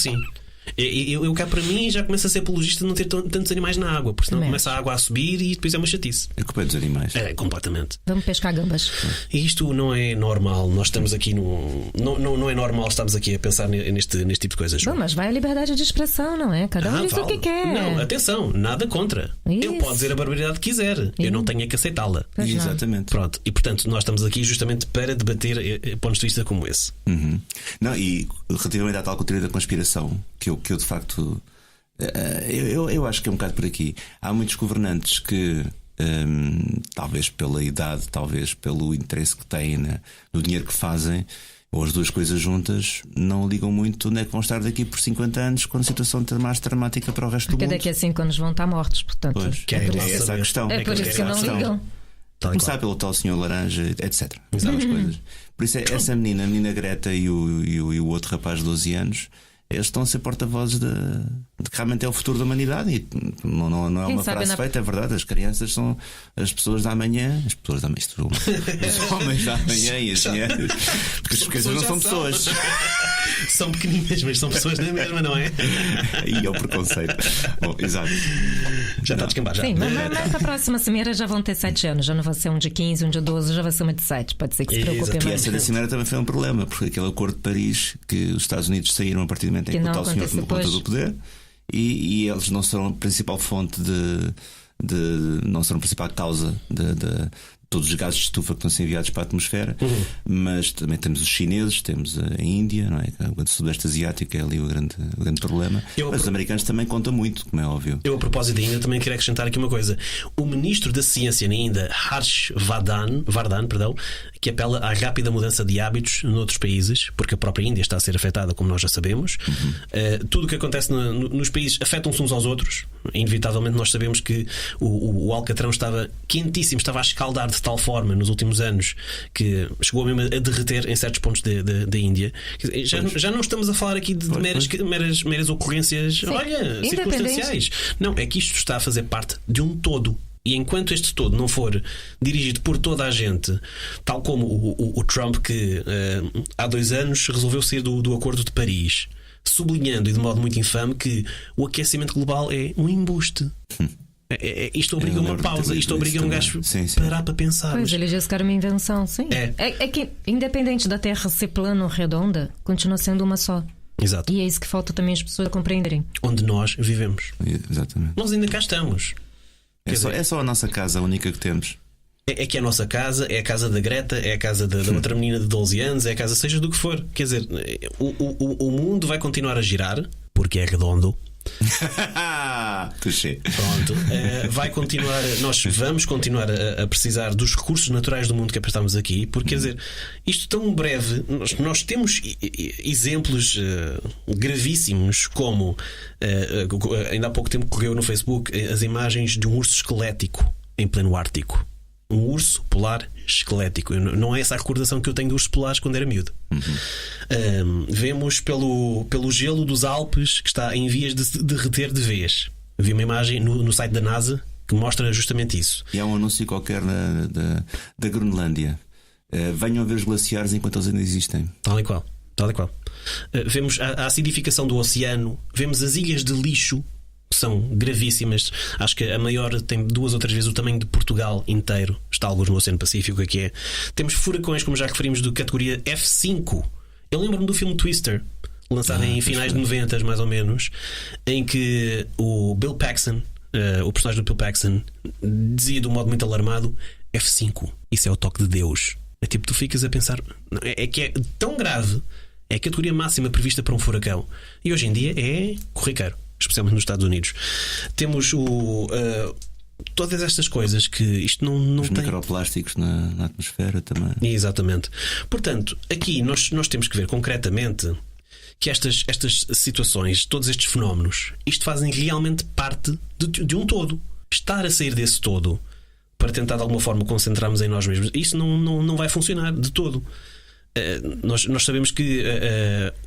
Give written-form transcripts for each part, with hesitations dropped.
sim. Eu cá para mim já começo a ser apologista de não ter tantos animais na água, porque senão começa a água a subir e depois é uma chatice. É culpa dos animais. É, completamente. Vamos pescar gambas. E isto não é normal. Nós estamos aqui não é normal estarmos aqui a pensar neste tipo de coisas. Bom, mas vai a liberdade de expressão, não é? Cada um diz o que quer. Não, atenção, nada contra. Isso. Ele pode dizer a barbaridade que quiser. Eu não tenho que aceitá-la. Exatamente. Pronto. E portanto, nós estamos aqui justamente para debater pontos de vista como esse. Não, e relativamente à tal teoria da conspiração, que eu de facto eu acho que é um bocado por aqui. Há muitos governantes que talvez pela idade, talvez pelo interesse que têm no dinheiro que fazem, ou as duas coisas juntas, não ligam muito onde é que vão estar daqui por 50 anos, quando a situação está mais dramática para o resto do mundo. Porque daqui a 5 anos vão estar mortos, portanto. Pois, é essa a questão. É por isso que não ligam. Começar pelo tal senhor laranja, etc. As coisas. Por isso essa menina, a menina Greta e o outro rapaz de 12 anos, eles estão a ser porta-vozes de que realmente é o futuro da humanidade. E não é uma frase feita, é verdade. As crianças são as pessoas da manhã, os homens da manhã e as mulheres. Porque as crianças não são pessoas. São pequeninas, mas são pessoas na mesma, não é? E é o preconceito. Bom, exato. Já está a descambar. Sim, mas para a próxima cimeira já vão ter 7 anos. Já não vai ser um de 15, um de 12, já vai ser uma de 7. Pode ser que se preocupe mais. E essa da cimeira também foi um problema, porque aquele acordo de Paris, que os Estados Unidos saíram a partir do momento em que o tal senhor tomou conta do poder, e eles não serão a principal fonte não serão a principal causa de todos os gases de estufa que estão sendo enviados para a atmosfera. Mas também temos os chineses, temos a Índia, não é? O Sudeste Asiático é ali o grande problema. Mas os americanos também contam muito, como é óbvio. Eu, a propósito da Índia, também queria acrescentar aqui uma coisa. O ministro da Ciência na Índia, Harsh Vardhan, que apela à rápida mudança de hábitos noutros países, porque a própria Índia está a ser afetada, como nós já sabemos. Tudo o que acontece nos países afetam-se uns aos outros. Inevitavelmente nós sabemos que o alcatrão estava quentíssimo, estava a escaldar de tal forma nos últimos anos que chegou mesmo a derreter em certos pontos da Índia. Já não estamos a falar aqui de meras ocorrências, circunstanciais. Não, é que isto está a fazer parte de um todo. E enquanto este todo não for dirigido por toda a gente, tal como o Trump, que há 2 anos resolveu sair do Acordo de Paris, sublinhando e de modo muito infame que o aquecimento global é um embuste. Isto obriga uma pausa, isto obriga um gajo a parar para pensar. Pois, ele disse que era uma invenção, sim. É que, independente da Terra ser plana ou redonda, continua sendo uma só. Exato. E é isso que falta também as pessoas a compreenderem. Onde nós vivemos. Exatamente. Nós ainda cá estamos. É só a nossa casa, a única que temos. É que é a nossa casa, é a casa da Greta, é a casa da outra menina de 12 anos, é a casa seja do que for. Quer dizer, o mundo vai continuar a girar, porque é redondo. Pronto, vai continuar. Nós vamos continuar a precisar dos recursos naturais do mundo que aprestámos aqui, porque quer dizer, isto tão breve. Nós temos exemplos gravíssimos, como ainda há pouco tempo correu no Facebook as imagens de um urso esquelético em pleno Ártico. Um urso polar esquelético. Não é essa a recordação que eu tenho de ursos polares quando era miúdo. Vemos pelo gelo dos Alpes que está em vias de se derreter de vez. Vi uma imagem no site da NASA que mostra justamente isso. E há um anúncio qualquer da Groenlândia. Venham a ver os glaciares enquanto eles ainda existem. Tal e qual. Vemos a acidificação do oceano. Vemos as ilhas de lixo, que são gravíssimas. Acho que a maior tem 2 ou 3 vezes o tamanho de Portugal inteiro. Está alguns no Oceano Pacífico, que é. Temos furacões, como já referimos, de categoria F5. Eu lembro-me do filme Twister, lançado em finais de 90, mais ou menos, em que o Bill Paxton, o personagem do Bill Paxton, dizia de um modo muito alarmado: F5, isso é o toque de Deus. É tipo, tu ficas a pensar, é que é tão grave, é a categoria máxima prevista para um furacão. E hoje em dia é corriqueiro, especialmente nos Estados Unidos. Temos todas estas coisas que isto não os tem. Microplásticos na atmosfera também. Exatamente. Portanto, aqui nós temos que ver concretamente que estas situações, todos estes fenómenos, isto fazem realmente parte de um todo. Estar a sair desse todo para tentar de alguma forma concentrarmos em nós mesmos, isso não vai funcionar de todo. Nós sabemos que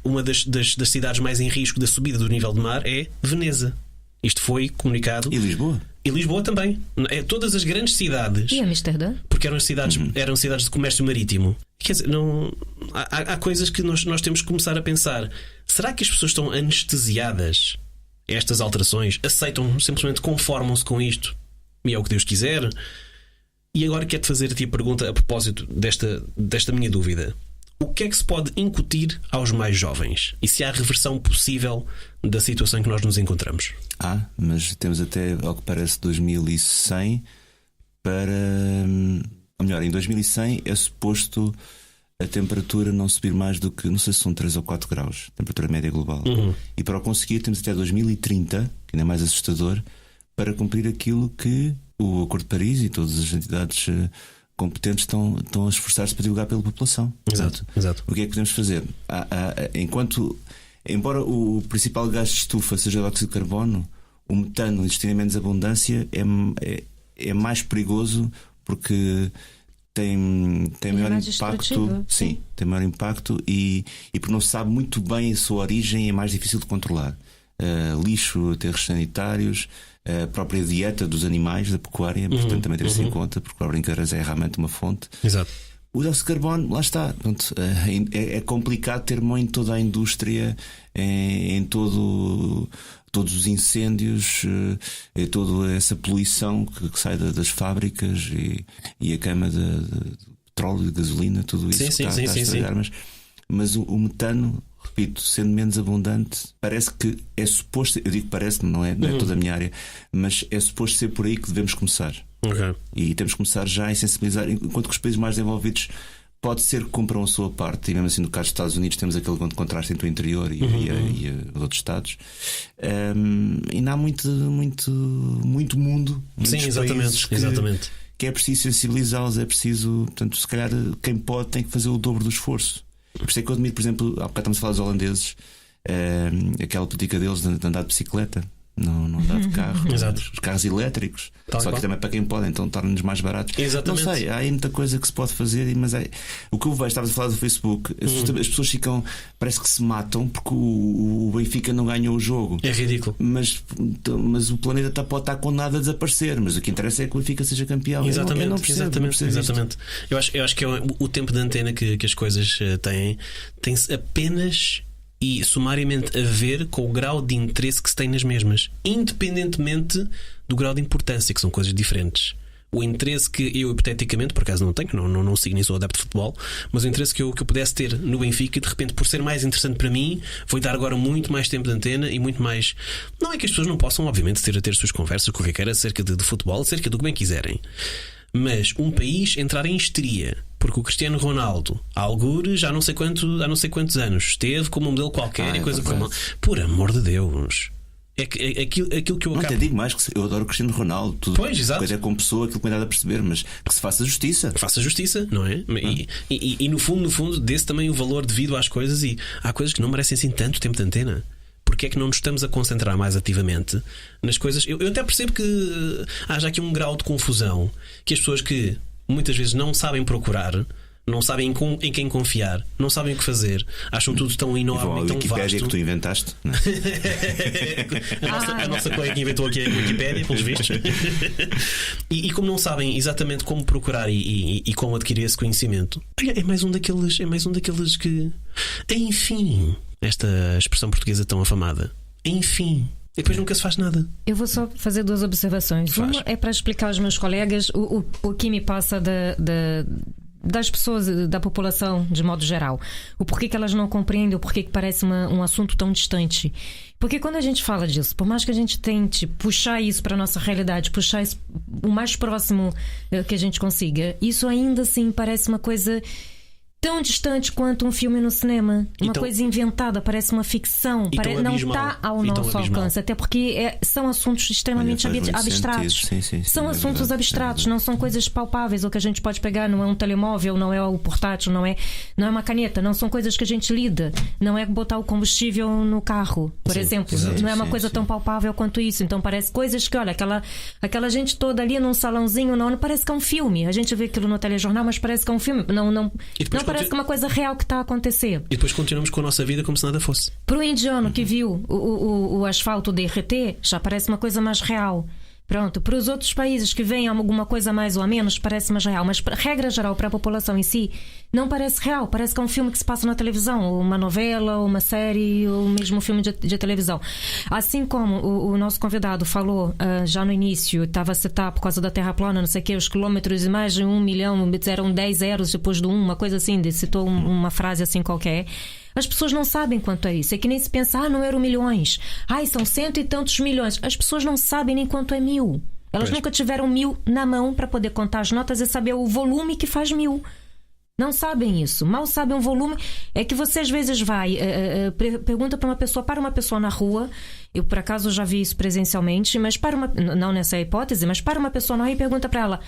uma das cidades mais em risco da subida do nível do mar é Veneza. Isto foi comunicado. E Lisboa? E Lisboa também. Todas as grandes cidades. E Amsterdã? Porque eram cidades de comércio marítimo. Quer dizer, há coisas que nós temos que começar a pensar. Será que as pessoas estão anestesiadas a estas alterações? Aceitam, simplesmente conformam-se com isto? E é o que Deus quiser? E agora quero-te fazer a ti a pergunta a propósito desta minha dúvida. O que é que se pode incutir aos mais jovens? E se há reversão possível da situação em que nós nos encontramos? Mas temos até, ao que parece, 2100 para... Ou melhor, em 2100 é suposto a temperatura não subir mais do que, não sei se são 3 ou 4 graus, temperatura média global. E para o conseguir temos até 2030, que ainda é mais assustador, para cumprir aquilo que o Acordo de Paris e todas as entidades competentes estão a esforçar-se para divulgar pela população. Exato. O que é que podemos fazer? Embora o principal gás de estufa seja o dióxido de carbono, o metano, existindo em menos abundância, é mais perigoso porque tem maior impacto. Sim, tem maior impacto e porque não se sabe muito bem a sua origem, é mais difícil de controlar. Lixo, aterros sanitários, a própria dieta dos animais, da pecuária, portanto também ter-se em conta, porque para brincadeiras é realmente uma fonte. Exato. O dióxido de carbono, lá está. Portanto, é complicado ter mão em toda a indústria, em todos os incêndios, toda essa poluição que sai das fábricas e a queima de petróleo, de gasolina, tudo isso está a estragar. Mas o metano, repito, sendo menos abundante, parece que é suposto, eu digo parece, não é toda a minha área, mas é suposto ser por aí que devemos começar. E temos que começar já a sensibilizar, enquanto que os países mais desenvolvidos pode ser que cumpram a sua parte, e mesmo assim no caso dos Estados Unidos temos aquele contraste entre o interior e os outros Estados. Ainda há muito mundo, sim, exatamente. Que é preciso sensibilizá-los, é preciso, portanto, se calhar quem pode tem que fazer o dobro do esforço. Por isso é que eu admiro, por exemplo, há bocado estamos a falar dos holandeses, aquela política deles de andar de bicicleta, não andar de carro, os carros elétricos. Só que também para quem pode, então torna-nos mais baratos. Exatamente. Não sei, há aí muita coisa que se pode fazer, mas o que eu vejo, estavas a falar do Facebook, as pessoas ficam, parece que se matam porque o Benfica não ganhou o jogo. É ridículo. Mas o planeta pode estar condenado a desaparecer, mas o que interessa é que o Benfica seja campeão. Exatamente. Eu acho que é o tempo de antena que as coisas tem-se apenas e sumariamente a ver com o grau de interesse que se tem nas mesmas, independentemente do grau de importância, que são coisas diferentes. O interesse que eu hipoteticamente, por acaso não tenho, não sigo nem sou adepto de futebol, mas o interesse que eu pudesse ter no Benfica, de repente, por ser mais interessante para mim, vou dar agora muito mais tempo de antena e muito mais. Não é que as pessoas não possam, obviamente, ter suas conversas com o que quer acerca de futebol, acerca do que bem quiserem. Mas um país entrar em histeria porque o Cristiano Ronaldo, há algures, há não sei quantos anos, esteve como um modelo qualquer e coisa como. Por amor de Deus. É aquilo que eu acabo. Não te digo mais que eu adoro o Cristiano Ronaldo. Tudo, pois, exato. Coisa é como pessoa, aquilo que me dá a perceber, mas que se faça justiça. Faça justiça, não é? E no fundo, desse também o valor devido às coisas, e há coisas que não merecem assim tanto tempo de antena. Porque é que não nos estamos a concentrar mais ativamente nas coisas? Eu até percebo que haja aqui um grau de confusão, que as pessoas que muitas vezes não sabem procurar, não sabem em quem confiar, não sabem o que fazer, acham tudo tão enorme e tão Wikipédia vasto. Que tu inventaste, não é? a nossa colega que inventou aqui a Wikipédia, pelos vistos. E como não sabem exatamente como procurar e como adquirir esse conhecimento, olha, é mais um daqueles que, enfim, esta expressão portuguesa tão afamada, enfim. E depois nunca se faz nada. Eu vou só fazer 2 observações. Uma é para explicar aos meus colegas o que me passa das pessoas, da população de modo geral. O porquê que elas não compreendem, o porquê que parece um assunto tão distante. Porque quando a gente fala disso, por mais que a gente tente puxar isso para a nossa realidade, puxar isso o mais próximo que a gente consiga, isso ainda assim parece uma coisa tão distante quanto um filme no cinema. Uma coisa inventada, parece uma ficção, não está ao nosso alcance. Até porque são assuntos extremamente abstratos. São assuntos abstratos, não são coisas palpáveis. O que a gente pode pegar não é um telemóvel, não é o portátil, não é uma caneta, não são coisas que a gente lida. Não é botar o combustível no carro, por exemplo. Não é uma coisa tão palpável quanto isso. Então parece coisas que, olha, aquela gente toda ali num salãozinho, não parece que é um filme. A gente vê aquilo no telejornal, mas parece que é um filme. Não parece que é uma coisa real que está a acontecer. E depois continuamos com a nossa vida como se nada fosse. Para o indiano que viu o asfalto derreter, já parece uma coisa mais real. Pronto, para os outros países que veem alguma coisa mais ou menos, parece mais real. Mas, regra geral, para a população em si, não parece real. Parece que é um filme que se passa na televisão, ou uma novela, ou uma série, ou mesmo um filme de televisão. Assim como o nosso convidado falou já no início, estava a citar por causa da Terra plana, não sei o quê, os quilômetros e mais de 1 milhão, eram 10 zeros depois do 1, uma coisa assim, citou uma frase assim qualquer. As pessoas não sabem quanto é isso. É que nem se pensa, não eram milhões. São 100 e tantos milhões. As pessoas não sabem nem quanto é 1000. Elas nunca tiveram 1000 na mão para poder contar as notas e saber o volume que faz 1000. Não sabem isso. Mal sabem o volume. É que você às vezes vai, pergunta para uma pessoa na rua. Eu por acaso já vi isso presencialmente, mas não nessa hipótese, mas para uma pessoa na rua e pergunta para ela: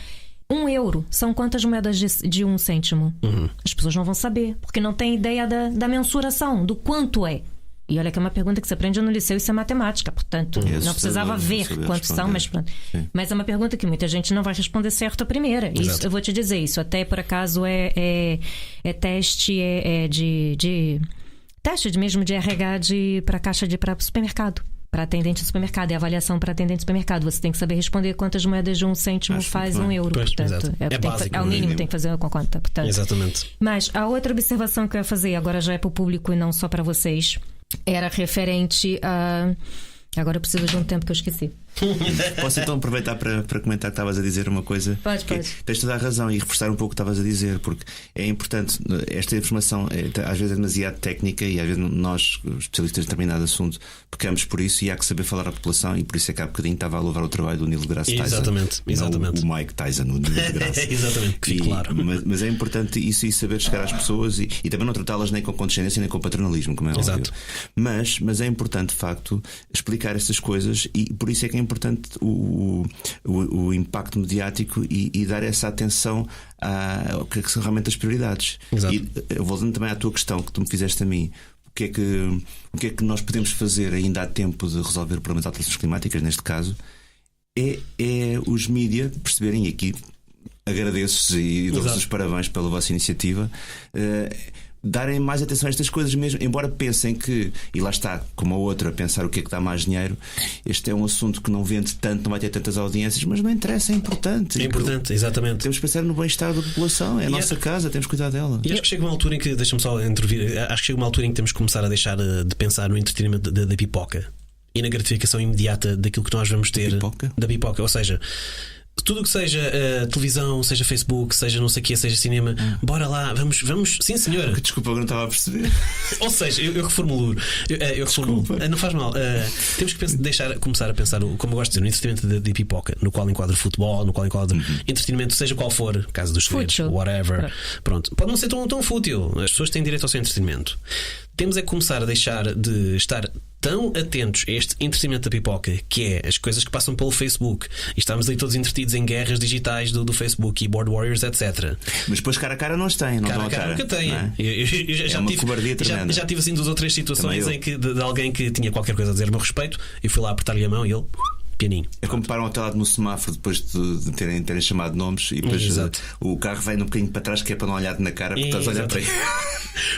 1 euro são quantas moedas de 1 cêntimo? As pessoas não vão saber, porque não têm ideia da mensuração, do quanto é. E olha que é uma pergunta que se aprende no liceu, isso é matemática, portanto não precisava ver quantos são, mas pronto. Mas é uma pergunta que muita gente não vai responder certo a primeira. Isso, eu vou te dizer, isso até por acaso é teste teste mesmo de RH para caixa para supermercado. Para atendente de supermercado, é avaliação para atendente de supermercado. Você tem que saber responder quantas moedas de 1 cêntimo faz 1 euro. Portanto, básico, é o mínimo, tem que fazer com a conta. Portanto. Exatamente. Mas a outra observação que eu ia fazer, agora já é para o público e não só para vocês, era referente a. Agora eu preciso de um tempo que eu esqueci. Posso então aproveitar para comentar que estavas a dizer uma coisa? Pode. Tens toda a razão e reforçar um pouco o que estavas a dizer, porque é importante. Esta informação às vezes é demasiado técnica e às vezes nós, especialistas de determinado assunto, pecamos por isso e há que saber falar à população, e por isso é que há bocadinho estava a louvar o trabalho do Neil deGrasse Tyson. Exatamente. O Mike Tyson, o Neil deGrasse. Exatamente, claro. Mas é importante isso e saber chegar às pessoas e também não tratá-las nem com condescendência nem com paternalismo, como é óbvio. Mas é importante, de facto, explicar essas coisas, e por isso é que é importante o impacto mediático e dar essa atenção ao que são realmente as prioridades. Exato. E voltando também à tua questão que tu me fizeste a mim, o que é que nós podemos fazer ainda há tempo de resolver o problema das alterações climáticas, neste caso, é os mídia perceberem, e aqui agradeço-vos e dou-vos os parabéns pela vossa iniciativa, darem mais atenção a estas coisas mesmo, embora pensem que, e lá está, como a outra, pensar o que é que dá mais dinheiro. Este é um assunto que não vende tanto, não vai ter tantas audiências, mas não interessa, é importante. É importante, exatamente. Temos que pensar no bem-estar da população, é a nossa casa, temos que cuidar dela. E acho que chega uma altura em que, deixa-me só intervir, acho que chega uma altura em que temos que começar a deixar de pensar no entretenimento da pipoca e na gratificação imediata daquilo que nós vamos ter da pipoca. Ou seja, tudo o que seja televisão, seja Facebook, seja não sei o que, seja cinema, bora lá, vamos, sim senhor. Desculpa, eu não estava a perceber. Ou seja, eu reformulo. Não faz mal. Temos que começar a pensar, como eu gosto de dizer, no entretenimento de pipoca, no qual enquadra futebol, no qual enquadra entretenimento, seja qual for, caso dos segredos, whatever. Pronto. Pode não ser tão fútil. As pessoas têm direito ao seu entretenimento. Temos é que começar a deixar de estar tão atentos a este entretenimento da pipoca, que é as coisas que passam pelo Facebook, e estamos aí todos entretidos em guerras digitais do Facebook, keyboard warriors, etc. Mas depois cara a cara não têm, não dão a cara. Nunca têm. É uma cobardia tremenda. Já tive assim 2 ou 3 situações em que de alguém que tinha qualquer coisa a dizer a meu respeito, eu fui lá apertar-lhe a mão e ele pianinho. É como param até lado no semáforo depois de terem chamado nomes e depois o carro vem um bocadinho para trás, que é para não olhar-te na cara porque estás a olhar para ele.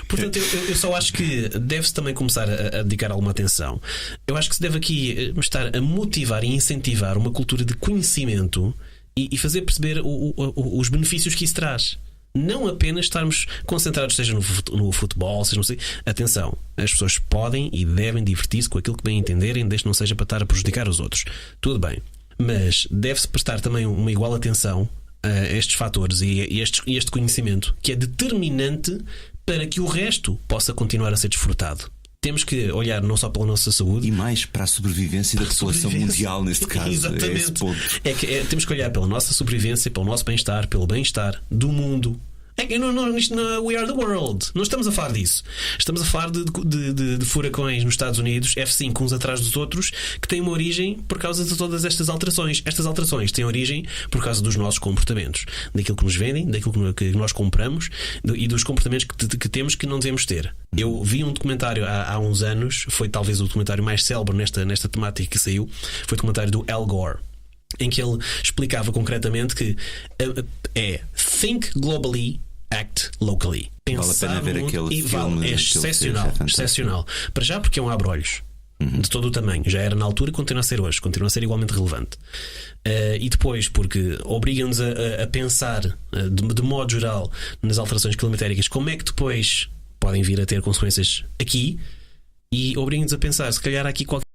Portanto, eu só acho que deve-se também começar a dedicar alguma atenção. Eu acho que se deve aqui estar a motivar e incentivar uma cultura de conhecimento e fazer perceber os benefícios que isso traz. Não apenas estarmos concentrados, seja no futebol, seja no sei. Atenção, as pessoas podem e devem divertir-se com aquilo que bem entenderem, desde que não seja para estar a prejudicar os outros. Tudo bem. Mas deve-se prestar também uma igual atenção a estes fatores e este conhecimento, que é determinante para que o resto possa continuar a ser desfrutado. Temos que olhar não só pela nossa saúde, e mais para a sobrevivência da população mundial, neste caso. Exatamente. Temos que olhar pela nossa sobrevivência, pelo nosso bem-estar, pelo bem-estar do mundo. We are the world. Não estamos a falar disso. Estamos a falar de furacões nos Estados Unidos, F5 uns atrás dos outros, que têm uma origem por causa de todas estas alterações. Estas alterações têm origem por causa dos nossos comportamentos, daquilo que nos vendem, daquilo que nós compramos e dos comportamentos que temos que não devemos ter. Eu vi um documentário há uns anos, foi talvez o documentário mais célebre nesta temática que saiu, foi o documentário do Al Gore, em que ele explicava concretamente que think globally, act locally. Vale a pena ver aquele filme. É excepcional. Para já, porque é um abre-olhos. de todo o tamanho. Já era na altura, continua a ser hoje, continua a ser igualmente relevante. E depois, porque obrigam-nos a pensar de modo geral nas alterações climatéricas, como é que depois podem vir a ter consequências aqui, e obrigam-nos a pensar, se calhar há aqui qualquer